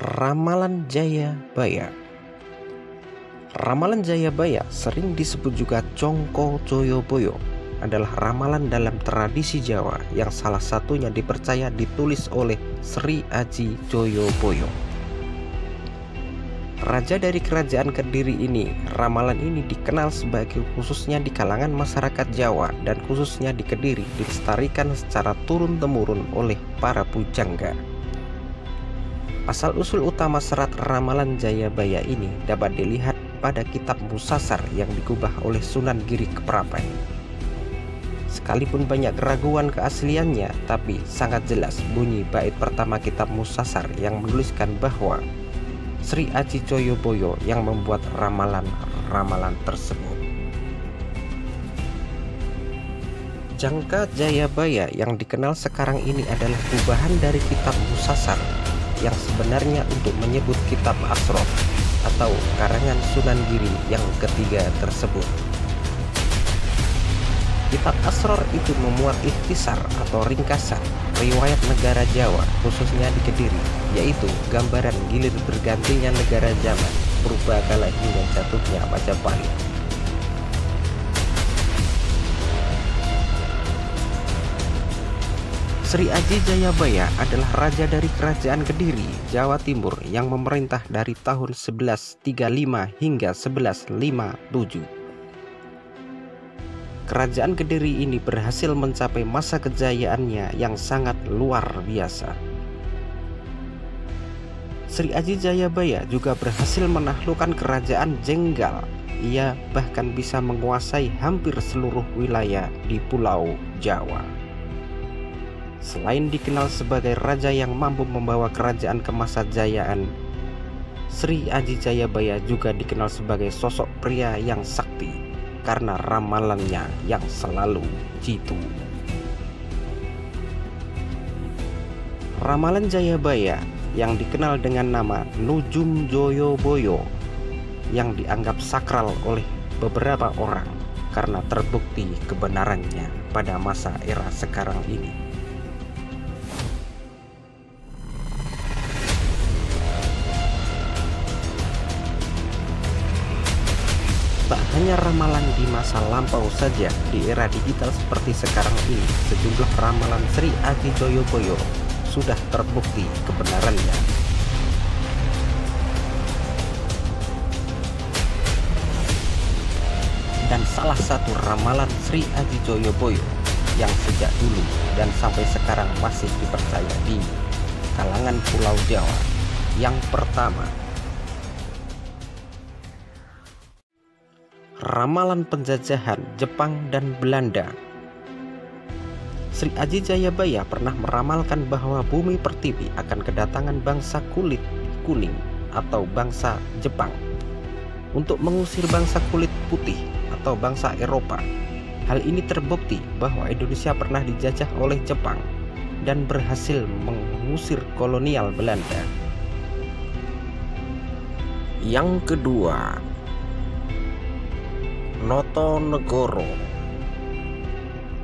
Ramalan Jayabaya. Ramalan Jayabaya, sering disebut juga Congko Joyoboyo, adalah ramalan dalam tradisi Jawa yang salah satunya dipercaya ditulis oleh Sri Aji Joyoboyo, raja dari kerajaan Kediri ini. Ramalan ini dikenal sebagai, khususnya di kalangan masyarakat Jawa dan khususnya di Kediri, dilestarikan secara turun-temurun oleh para pujangga. Asal-usul utama serat Ramalan Jayabaya ini dapat dilihat pada kitab Musasar yang digubah oleh Sunan Giri Keprapai. Sekalipun banyak keraguan keasliannya, tapi sangat jelas bunyi bait pertama kitab Musasar yang menuliskan bahwa Sri Aji Joyoboyo yang membuat ramalan-ramalan tersebut. Jangka Jayabaya yang dikenal sekarang ini adalah gubahan dari kitab Musasar yang sebenarnya untuk menyebut kitab Asror atau karangan Sunan Giri yang ketiga tersebut. Kitab Asror itu memuat ikhtisar atau ringkasan riwayat negara Jawa, khususnya di Kediri, yaitu gambaran gilir bergantinya negara zaman purbakala hingga jatuhnya Majapahit. Sri Aji Jayabaya adalah raja dari kerajaan Kediri, Jawa Timur yang memerintah dari tahun 1135 hingga 1157. Kerajaan Kediri ini berhasil mencapai masa kejayaannya yang sangat luar biasa. Sri Aji Jayabaya juga berhasil menaklukkan kerajaan Jenggal. Ia bahkan bisa menguasai hampir seluruh wilayah di Pulau Jawa. Selain dikenal sebagai raja yang mampu membawa kerajaan ke masa jayaan, Sri Aji Jayabaya juga dikenal sebagai sosok pria yang sakti karena ramalannya yang selalu jitu. Ramalan Jayabaya yang dikenal dengan nama Nujum Joyoboyo yang dianggap sakral oleh beberapa orang karena terbukti kebenarannya pada masa era sekarang ini. Tak hanya ramalan di masa lampau saja, di era digital seperti sekarang ini, sejumlah ramalan Sri Aji Joyoboyo sudah terbukti kebenarannya. Dan salah satu ramalan Sri Aji Joyoboyo yang sejak dulu dan sampai sekarang masih dipercaya di kalangan Pulau Jawa, yang pertama, ramalan penjajahan Jepang dan Belanda. Sri Aji Jayabaya pernah meramalkan bahwa bumi pertiwi akan kedatangan bangsa kulit kuning atau bangsa Jepang untuk mengusir bangsa kulit putih atau bangsa Eropa. Hal ini terbukti bahwa Indonesia pernah dijajah oleh Jepang dan berhasil mengusir kolonial Belanda. Yang kedua, Notonegoro.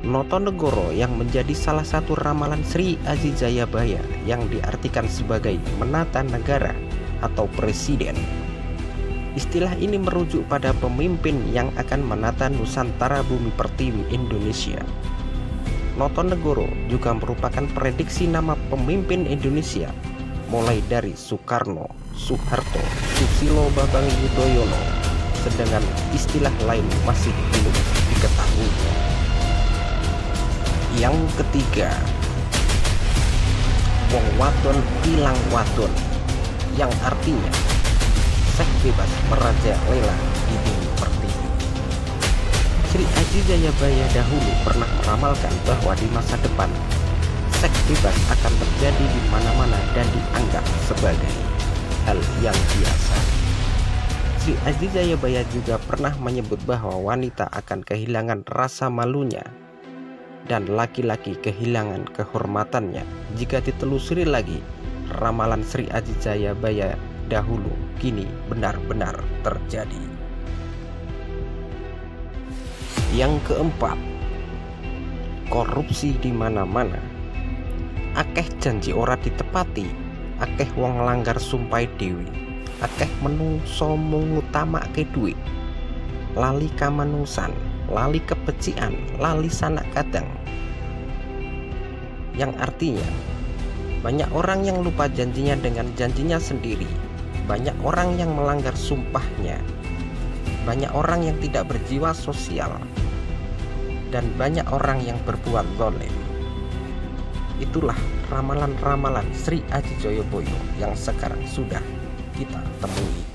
Notonegoro yang menjadi salah satu ramalan Sri Aji Jayabaya yang diartikan sebagai menata negara atau presiden. Istilah ini merujuk pada pemimpin yang akan menata Nusantara bumi pertiwi Indonesia. Notonegoro juga merupakan prediksi nama pemimpin Indonesia mulai dari Soekarno, Soeharto, Susilo Bambang Yudhoyono, sedangkan istilah lain masih belum diketahui. Yang ketiga, Wong Wadon Ilang Wadon, yang artinya seks bebas merajalela di bumi pertiwi. Sri Aji Jayabaya dahulu pernah meramalkan bahwa di masa depan seks bebas akan terjadi di mana-mana dan dianggap sebagai hal yang biasa. Sri Aji Jayabaya juga pernah menyebut bahwa wanita akan kehilangan rasa malunya dan laki-laki kehilangan kehormatannya. Jika ditelusuri lagi, ramalan Sri Aji Jayabaya dahulu kini benar-benar terjadi. Yang keempat, korupsi di mana-mana. Akeh janji ora ditepati, akeh wong nglanggar sumpah dewi, akeh menungso ngutamakke duit, lali kamanungsan, lali kebecikan, lali sanak kadang. Yang artinya banyak orang yang lupa janjinya dengan janjinya sendiri, banyak orang yang melanggar sumpahnya, banyak orang yang tidak berjiwa sosial, dan banyak orang yang berbuat zalim. Itulah ramalan-ramalan Sri Aji Joyoboyo yang sekarang sudah kita temui.